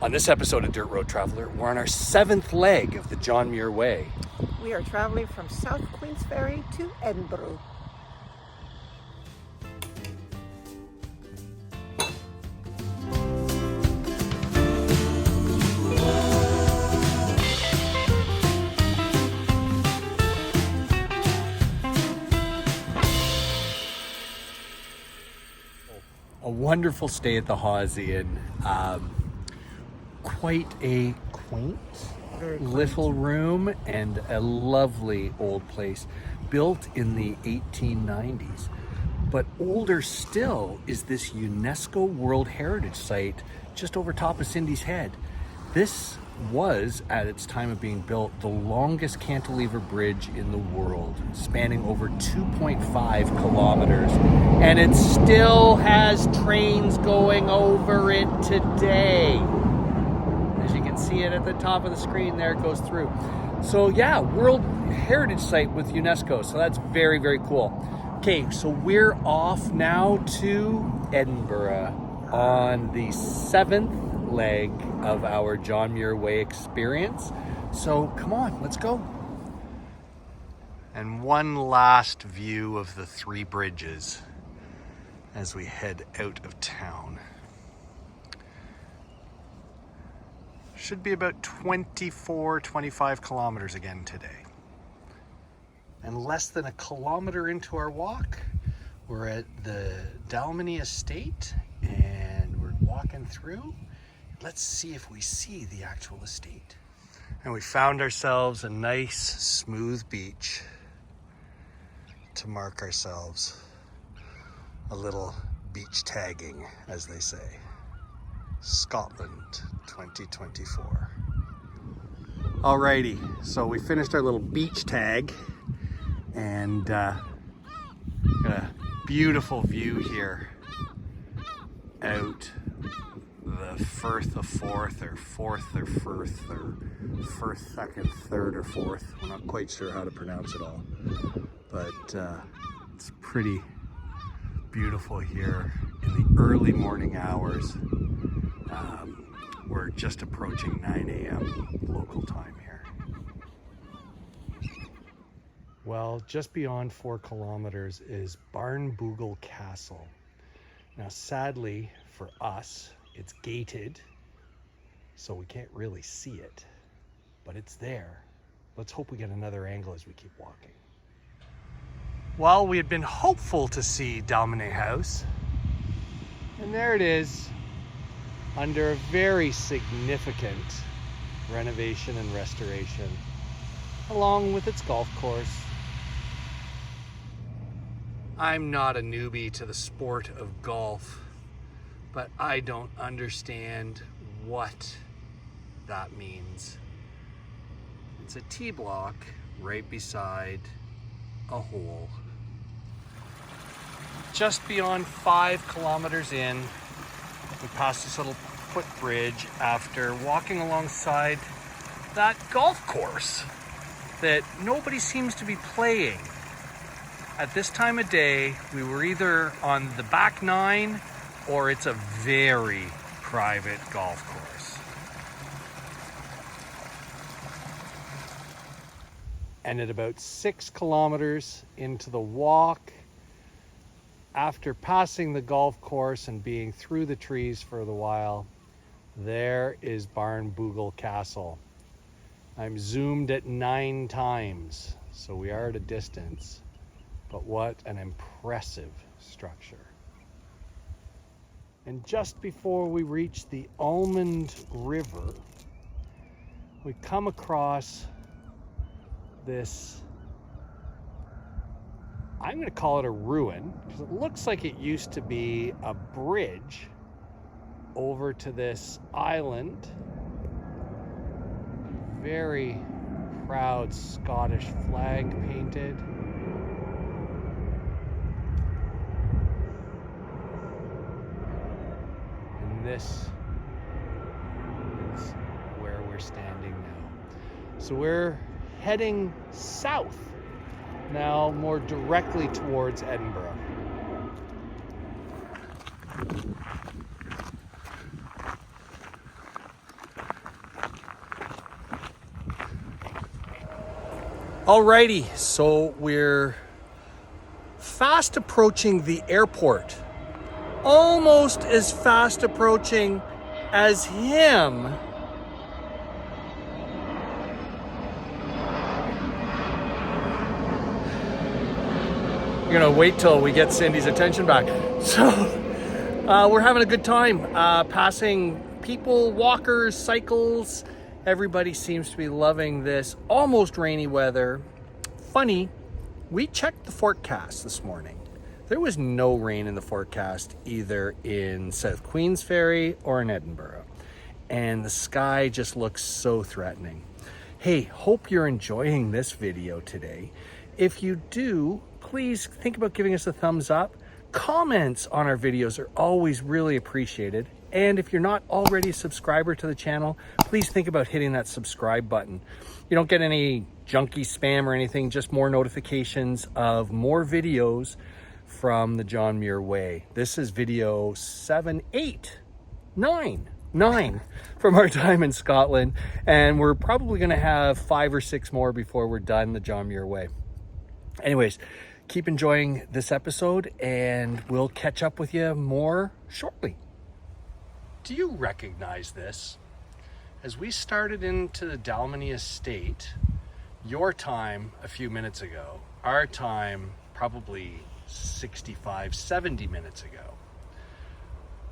On this episode of Dirt Road Traveler, we're on our 7th leg of the John Muir Way. We are traveling from South Queensferry to Edinburgh. A wonderful stay at the Hawes Inn. Quite a quaint little room and a lovely old place built in the 1890s. But older still is this UNESCO World Heritage Site just over top of Cindy's Head. This was, at its time of being built, the longest cantilever bridge in the world, spanning over 2.5 kilometers, and it still has trains going over it today. As you can see it at the top of the screen there, it goes through. So yeah, World Heritage Site with UNESCO, so that's very, very cool. Okay, so we're off now to Edinburgh on the 7th leg of our John Muir Way experience. So come on, let's go. And one last view of the three bridges as we head out of town. Should be about 25 kilometers again today. And less than a kilometer into our walk, we're at the Dalmeny estate and we're walking through. Let's see if we see the actual estate. And we found ourselves a nice, smooth beach to mark ourselves a little beach tagging, as they say. Scotland 2024. Alrighty, so we finished our little beach tag and got a beautiful view here out the Firth of Forth, or Forth or Firth, or Firth second, third, or fourth. I'm not quite sure how to pronounce it all, but it's pretty beautiful here in the early morning hours. We're just approaching 9 a.m. local time here. Well, just beyond 4 kilometers is Barnbougle Castle. Now, sadly for us, it's gated, so we can't really see it, but it's there. Let's hope we get another angle as we keep walking. Well, we had been hopeful to see Dalmeny House, and there it is, under a very significant renovation and restoration, along with its golf course. I'm not a newbie to the sport of golf, but I don't understand what that means. It's a tee block right beside a hole. Just beyond 5 kilometers in, we passed this little footbridge after walking alongside that golf course that nobody seems to be playing. At this time of day, we were either on the back 9 or it's a very private golf course. And at about 6 kilometers into the walk, after passing the golf course and being through the trees for a while, there is Barnbougle Castle. I'm zoomed at 9 times, so we are at a distance, but what an impressive structure. And just before we reach the Almond River, we come across this, I'm going to call it a ruin, because it looks like it used to be a bridge over to this island. Very proud Scottish flag painted. And this is where we're standing now. So we're heading south now, more directly towards Edinburgh. Alrighty, so we're fast approaching the airport. Almost as fast approaching as him. We're gonna wait till we get Cindy's attention back. So we're having a good time passing people, walkers, cycles. Everybody seems to be loving this almost rainy weather. Funny, we checked the forecast this morning. There was no rain in the forecast either in South Queensferry or in Edinburgh. And the sky just looks so threatening. Hey, hope you're enjoying this video today. If you do, please think about giving us a thumbs up. Comments on our videos are always really appreciated. And if you're not already a subscriber to the channel, please think about hitting that subscribe button. You don't get any junky spam or anything, just more notifications of more videos from the John Muir Way. This is video 9 from our time in Scotland. And we're probably gonna have 5 or 6 more before we're done the John Muir Way. Anyways, keep enjoying this episode and we'll catch up with you more shortly. Do you recognize this? As we started into the Dalmeny estate, your time a few minutes ago, our time probably 65, 70 minutes ago.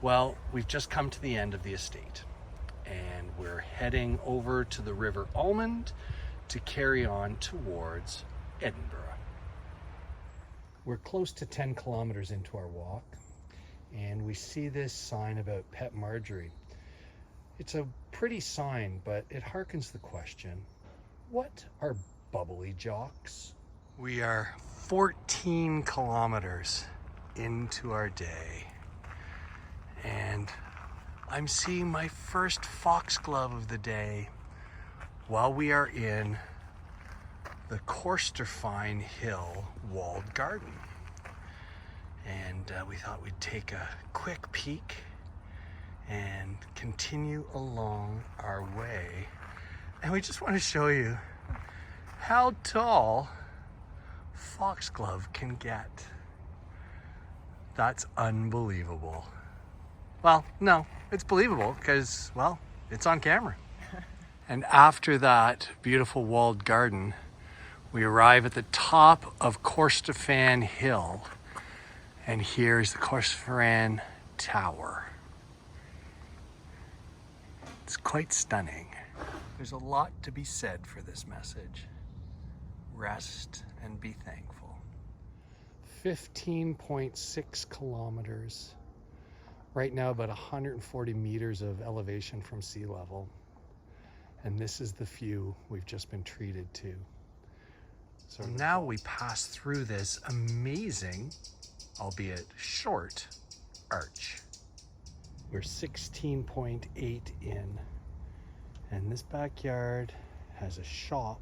Well, we've just come to the end of the estate and we're heading over to the River Almond to carry on towards Edinburgh. We're close to 10 kilometers into our walk and we see this sign about Pet Marjorie. It's a pretty sign, but it harkens the question, what are bubbly jocks? We are 14 kilometers into our day and I'm seeing my first foxglove of the day while we are in the Corstorphine Hill walled garden. And we thought we'd take a quick peek and continue along our way. And we just want to show you how tall foxglove can get. That's unbelievable. Well, no, it's believable because, well, it's on camera. And after that beautiful walled garden, we arrive at the top of Corstorphine Hill. And here's the Corstorphine Tower. It's quite stunning. There's a lot to be said for this message. Rest and be thankful. 15.6 kilometers. Right now about 140 meters of elevation from sea level. And this is the view we've just been treated to. So now we pass through this amazing, albeit short, arch. We're 16.8 in, and this backyard has a shop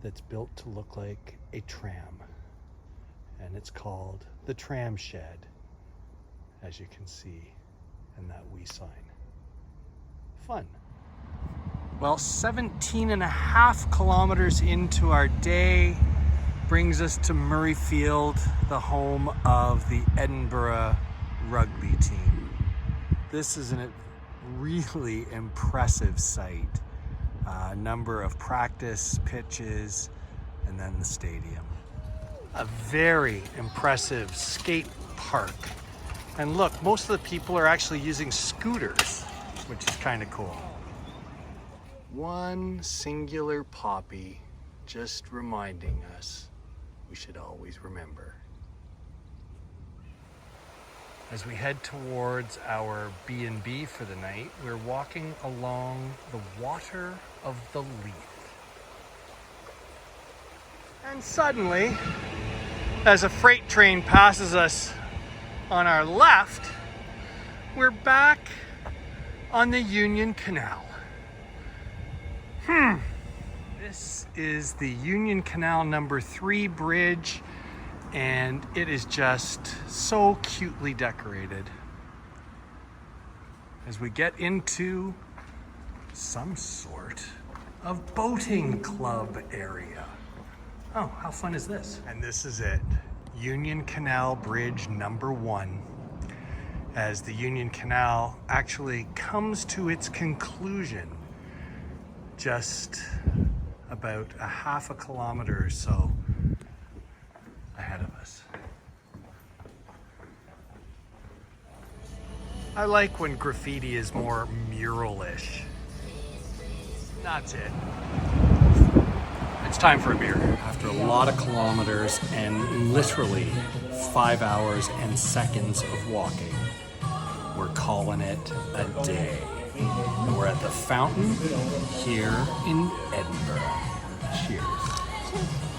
that's built to look like a tram, and it's called the Tram Shed, as you can see in that wee sign. Fun. Well, 17.5 kilometers into our day brings us to Murrayfield, the home of the Edinburgh rugby team. This is a really impressive site. A number of practice pitches and then the stadium. A very impressive skate park. And look, most of the people are actually using scooters, which is kind of cool. One singular poppy, just reminding us we should always remember. As we head towards our B&B for the night, we're walking along the water of the Leith. And suddenly, as a freight train passes us on our left, we're back on the Union Canal. This is the Union Canal number 3 bridge, and it is just so cutely decorated. As we get into some sort of boating club area. Oh, how fun is this? And this is it. Union Canal Bridge number 1. As the Union Canal actually comes to its conclusion just about a half a kilometer or so ahead of us. I like when graffiti is more mural-ish. That's it. It's time for a beer. After a lot of kilometers and literally 5 hours and seconds of walking, we're calling it a day. And we're at the fountain here in Edinburgh. Cheers.